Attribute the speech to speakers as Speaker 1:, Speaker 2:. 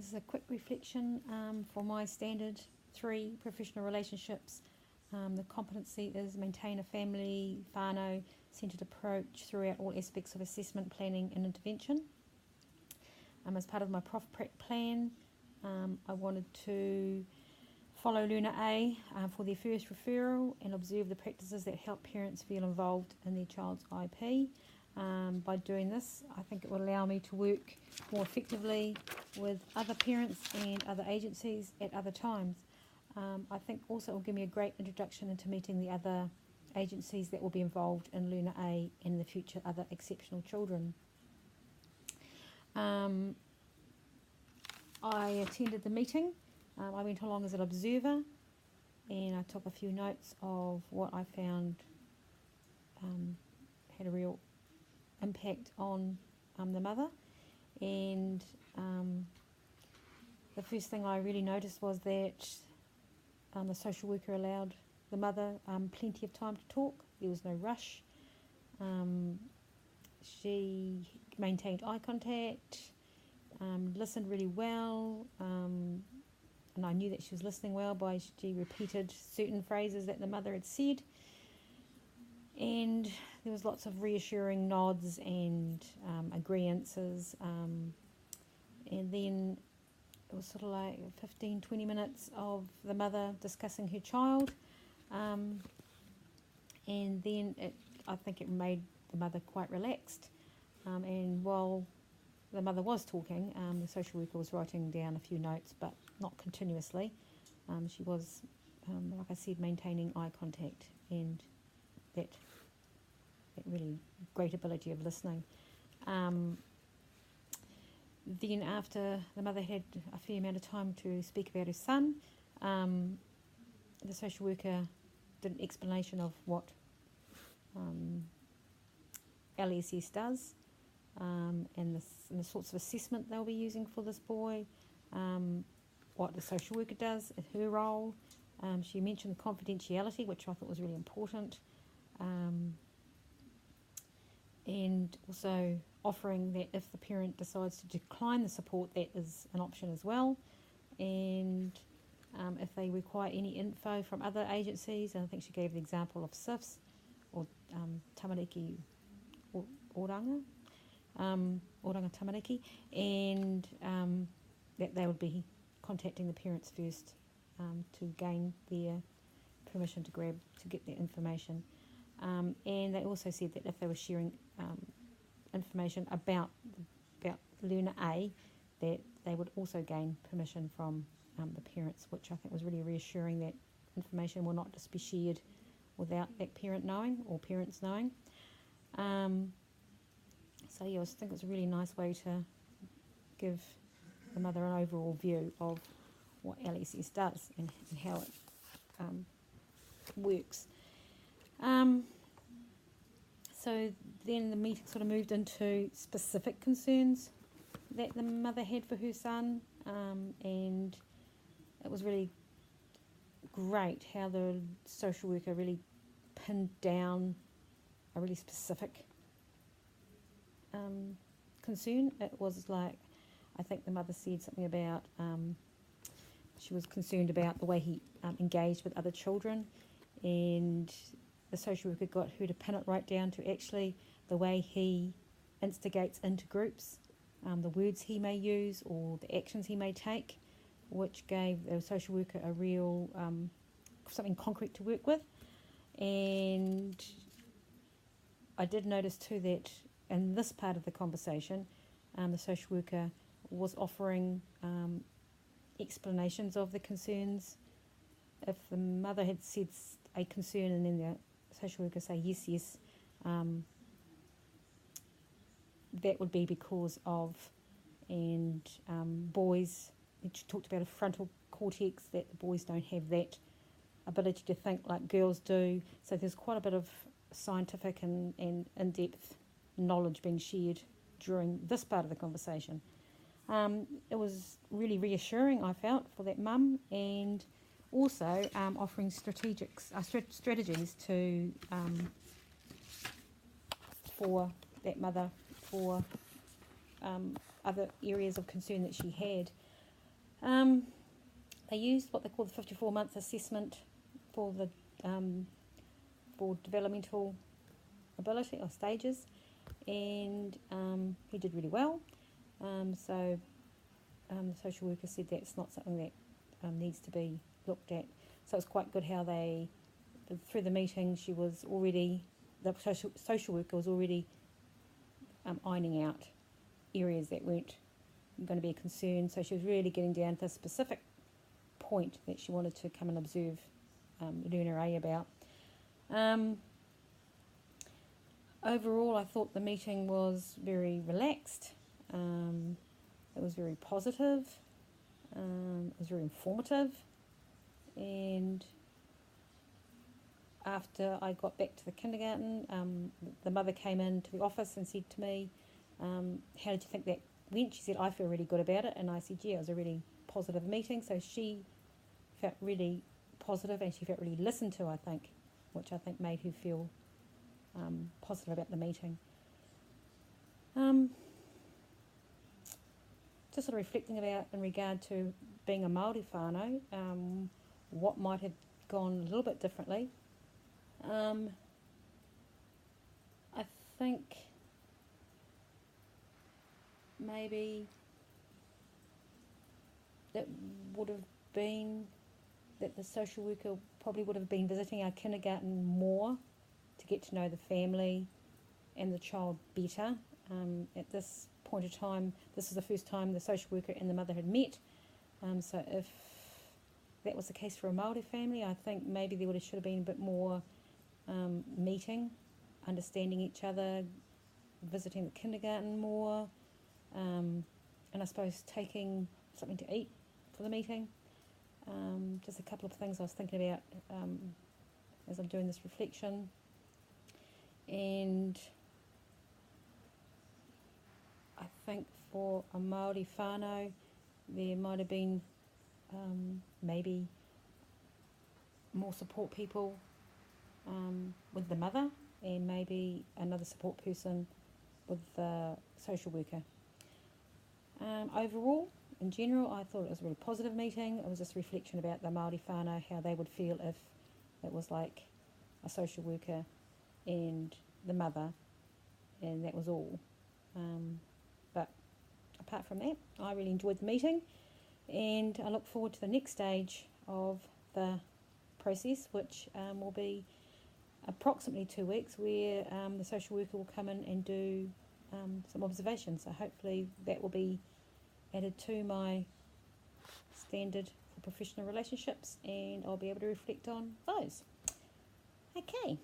Speaker 1: This is a quick reflection for my standard 3 professional relationships. The competency is maintain a family, whanau centred approach throughout all aspects of assessment, planning and intervention. As part of my Prof Prac plan, I wanted to follow Learner A for their first referral and observe the practices that help parents feel involved in their child's IP. By doing this, I think it will allow me to work more effectively with other parents and other agencies at other times. I think also it will give me a great introduction into meeting the other agencies that will be involved in Learner A and in the future other exceptional children. I attended the meeting. I went along as an observer and I took a few notes of what I found had a real impact on the mother. And the first thing I really noticed was that the social worker allowed the mother plenty of time to talk. There was no rush. She maintained eye contact, listened really well, and I knew that she was listening well by she repeated certain phrases that the mother had said. And there was lots of reassuring nods and agreeances. And then it was sort of like 15-20 minutes of the mother discussing her child. And then I think it made the mother quite relaxed. And while the mother was talking, the social worker was writing down a few notes, but not continuously. She was, like I said, maintaining eye contact and that really great ability of listening. Then after the mother had a fair amount of time to speak about her son, the social worker did an explanation of what LSS does and the sorts of assessment they'll be using for this boy, what the social worker does in her role. She mentioned confidentiality, which I thought was really important. And also offering that if the parent decides to decline the support, that is an option as well. And if they require any info from other agencies, and I think she gave the example of SIFS or Tamariki Oranga Tamariki, and that they would be contacting the parents first to gain their permission to get their information. And they also said that if they were sharing information about Learner A, that they would also gain permission from the parents, which I think was really reassuring, that information will not just be shared without that parent knowing or parents knowing. So yeah, I think it's a really nice way to give the mother an overall view of what LSS does and how it works. So then the meeting sort of moved into specific concerns that the mother had for her son, and it was really great how the social worker really pinned down a really specific concern. It was like, I think the mother said something about she was concerned about the way he engaged with other children, and the social worker got her to pin it right down to actually the way he instigates into groups, the words he may use or the actions he may take, which gave the social worker a real something concrete to work with. And I did notice too that in this part of the conversation, the social worker was offering explanations of the concerns. If the mother had said a concern and then the social worker say yes, that would be because of, and boys, she talked about a frontal cortex, that the boys don't have that ability to think like girls do. So there's quite a bit of scientific and in-depth knowledge being shared during this part of the conversation. It was really reassuring, I felt, for that mum, and also offering strategies to for that mother for other areas of concern that she had. They used what they call the 54-month assessment for the for developmental ability or stages, and he did really well. So the social worker said that's not something that needs to be looked at. So it's quite good how they, through the meeting, the social worker was already ironing out areas that weren't going to be a concern. So she was really getting down to a specific point that she wanted to come and observe Learner A about. Overall, I thought the meeting was very relaxed. It was very positive. It was very informative. And after I got back to the kindergarten, the mother came into the office and said to me, how did you think that went? She said, I feel really good about it. And I said, yeah, it was a really positive meeting. So she felt really positive and she felt really listened to, I think, which I think made her feel positive about the meeting. Just sort of reflecting about in regard to being a Māori whanau, what might have gone a little bit differently. I think maybe that would have been that the social worker probably would have been visiting our kindergarten more to get to know the family and the child better. At this point of time, this is the first time the social worker and the mother had met. So if that was the case for a Māori family, I think maybe there should have been a bit more meeting, understanding each other, visiting the kindergarten more, and I suppose taking something to eat for the meeting. Just a couple of things I was thinking about as I'm doing this reflection. And I think for a Māori whanau, there might have been maybe more support people with the mother and maybe another support person with the social worker. Overall, in general, I thought it was a really positive meeting. It was just a reflection about the Māori whanau, how they would feel if it was like a social worker and the mother, and that was all. But apart from that, I really enjoyed the meeting, and I look forward to the next stage of the process, which will be approximately 2 weeks, where the social worker will come in and do some observations. So hopefully that will be added to my standard for professional relationships, and I'll be able to reflect on those. Okay.